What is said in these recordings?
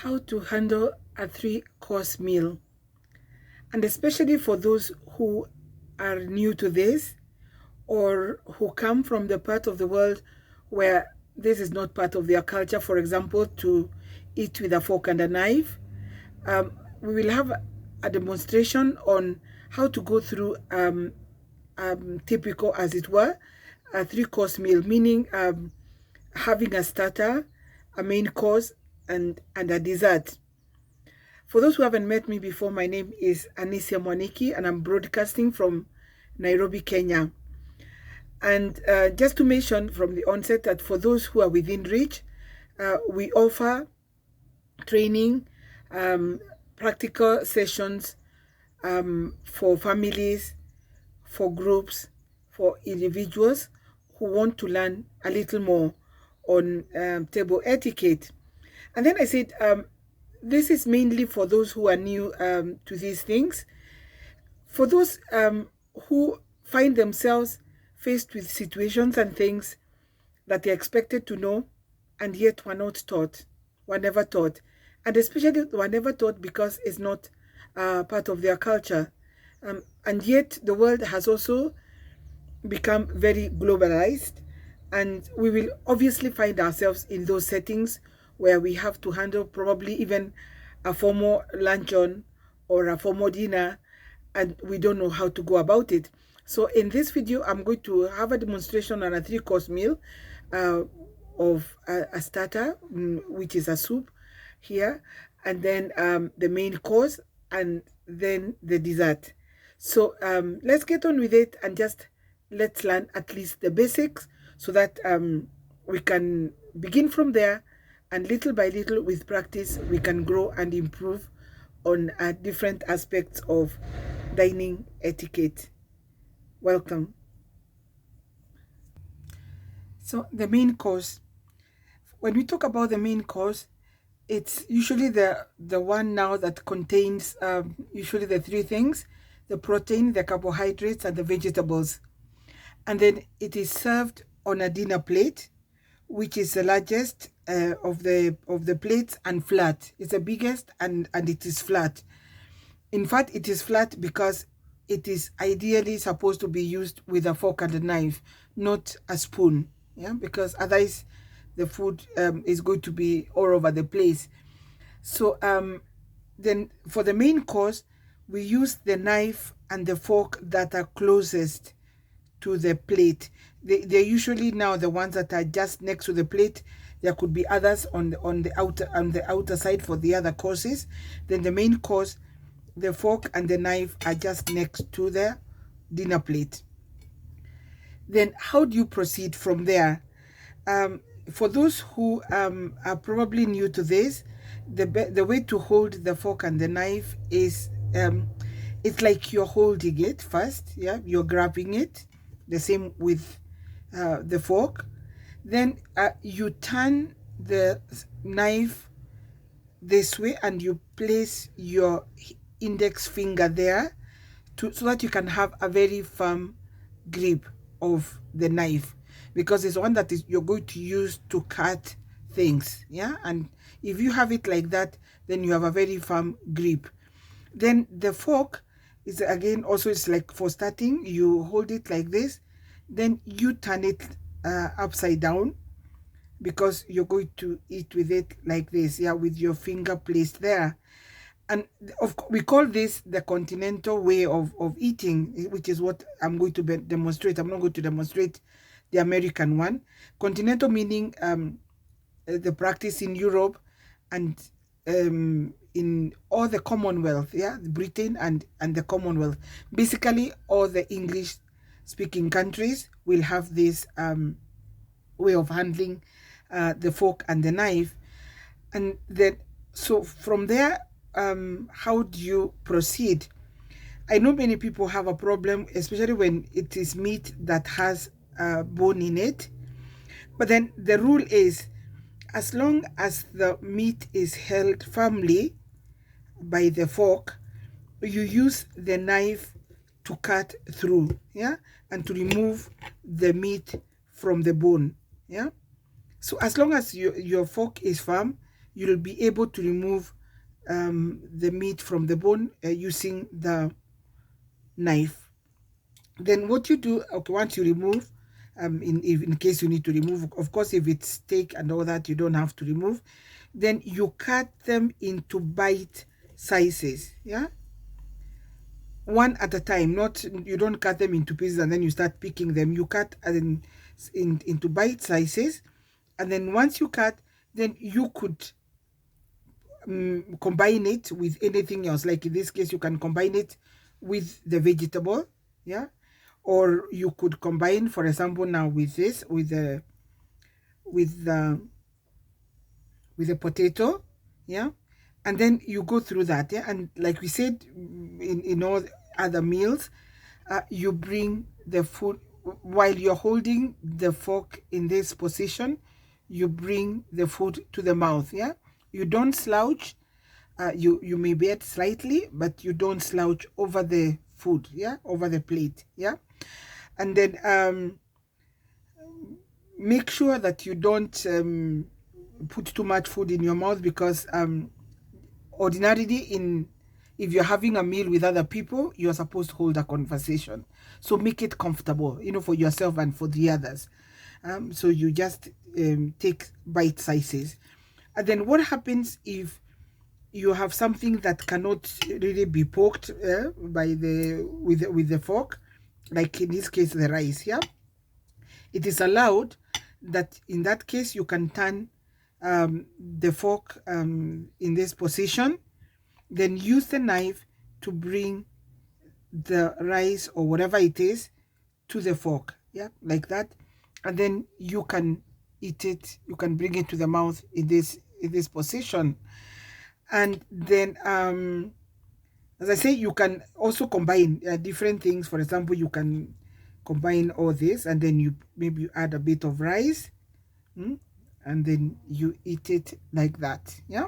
how to handle a 3-course meal. And especially for those who are new to this or who come from the part of the world where this is not part of their culture, for example, to eat with a fork and a knife. We will have a demonstration on how to go through typical, as it were, a 3-course meal, meaning having a starter, a main course, and a dessert. For those who haven't met me before, my name is Anisia Mwaniki, and I'm broadcasting from Nairobi, Kenya. And just to mention from the onset that for those who are within reach, we offer training, practical sessions for families, for groups, for individuals who want to learn a little more on table etiquette. And then I said, this is mainly for those who are new to these things. For those who find themselves faced with situations and things that they're expected to know and yet were not taught, were never taught. And especially were never taught because it's not part of their culture. And yet the world has also become very globalized, and we will obviously find ourselves in those settings where we have to handle probably even a formal luncheon or a formal dinner, and we don't know how to go about it. So in this video, I'm going to have a demonstration on a 3-course meal of a starter, which is a soup here, and then the main course, and then the dessert. So let's get on with it and just let's learn at least the basics so that we can begin from there, and little by little with practice we can grow and improve on different aspects of dining etiquette. Welcome. So the main course, when we talk about the main course, it's usually the one now that contains usually the 3 things: the protein, the carbohydrates, and the vegetables. And then it is served on a dinner plate, which is the largest of the plates and flat. It's the biggest and it is flat. In fact, it is flat because it is ideally supposed to be used with a fork and a knife, not a spoon. Yeah, because otherwise the food is going to be all over the place. So then for the main course, we use the knife and the fork that are closest to the plate. They're usually now the ones that are just next to the plate. There could be others on the outer side for the other courses. Then the main course, the fork and the knife are just next to the dinner plate. Then how do you proceed from there? For those who are probably new to this, the way to hold the fork and the knife is it's like you're holding it first. Yeah, you're grabbing it. The same with the fork. Then you turn the knife this way and you place your index finger there so that you can have a very firm grip of the knife, because it's one that you're going to use to cut things. Yeah, and if you have it like that, then you have a very firm grip. Then the fork is again also, it's like for starting, you hold it like this, then you turn it upside down, because you're going to eat with it like this. Yeah, with your finger placed there. And we call this the continental way of eating, which is what I'm going to demonstrate. I'm not going to demonstrate the American one. Continental meaning the practice in Europe and in all the Commonwealth, yeah, Britain and the Commonwealth. Basically, all the English-speaking countries will have this way of handling the fork and the knife. And then, so from there, how do you proceed? I know many people have a problem, especially when it is meat that has bone in it. But then the rule is, as long as the meat is held firmly by the fork, you use the knife to cut through, yeah, and to remove the meat from the bone, yeah. So as long as your fork is firm, you'll be able to remove the meat from the bone using the knife. Then what you do, okay, once you remove, in case you need to remove, of course, if it's steak and all that, you don't have to remove. Then you cut them into bite sizes, yeah, one at a time. Not, you don't cut them into pieces and then you start picking them. You cut into bite sizes, and then once you cut, then you could combine it with anything else. Like in this case, you can combine it with the vegetable, yeah, or you could combine, for example, now with this, with the potato, yeah, and then you go through that, yeah. And like we said, in all other meals, you bring the food while you're holding the fork in this position. You bring the food to the mouth, yeah. You don't slouch. You may bend slightly, but you don't slouch over the food, yeah, over the plate, yeah. And then make sure that you don't put too much food in your mouth, because ordinarily, if you're having a meal with other people, you're supposed to hold a conversation. So make it comfortable, for yourself and for the others. So you just take bite sizes. And then what happens if you have something that cannot really be poked with the fork, like in this case the rice, yeah? It is allowed that in that case you can turn the fork in this position, then use the knife to bring the rice or whatever it is to the fork, yeah, like that. And then you can eat it, you can bring it to the mouth in this position. And then as I say, you can also combine different things. For example, you can combine all this, and then you add a bit of rice, and then you eat it like that, yeah.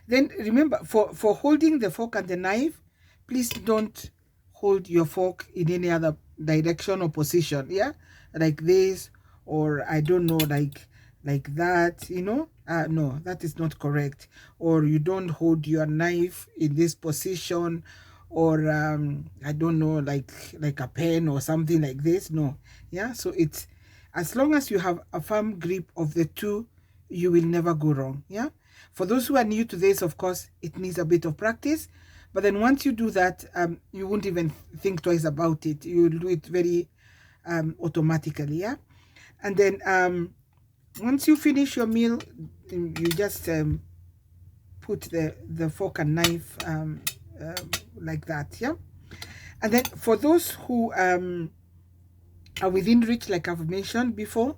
Then remember, for holding the fork and the knife, please don't hold your fork in any other direction or position, yeah, like this, or I don't know, like that, no, that is not correct. Or you don't hold your knife in this position, or I don't know, like a pen or something like this, no, yeah. So it's, as long as you have a firm grip of the two, you will never go wrong, yeah. For those who are new to this, of course, it needs a bit of practice, but then once you do that, you won't even think twice about it. You'll do it very automatically, yeah. And then once you finish your meal, you just put the fork and knife like that, yeah. And then for those who are within reach, like I've mentioned before,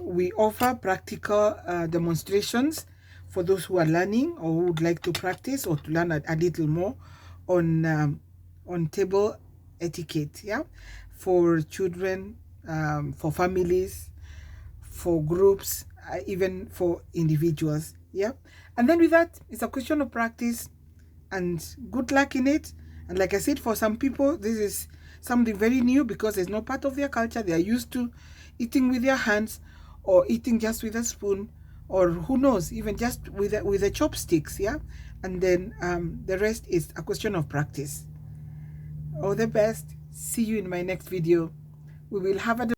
we offer practical demonstrations for those who are learning or who would like to practice or to learn a little more on table etiquette, yeah, for children, for families, for groups, even for individuals, yeah. And then with that, it's a question of practice and good luck in it. And like I said, for some people, this is something very new because it's not part of their culture. They are used to eating with their hands, or eating just with a spoon, or who knows, even just with the chopsticks, yeah. And then the rest is a question of practice. All the best. See you in my next video. We will have a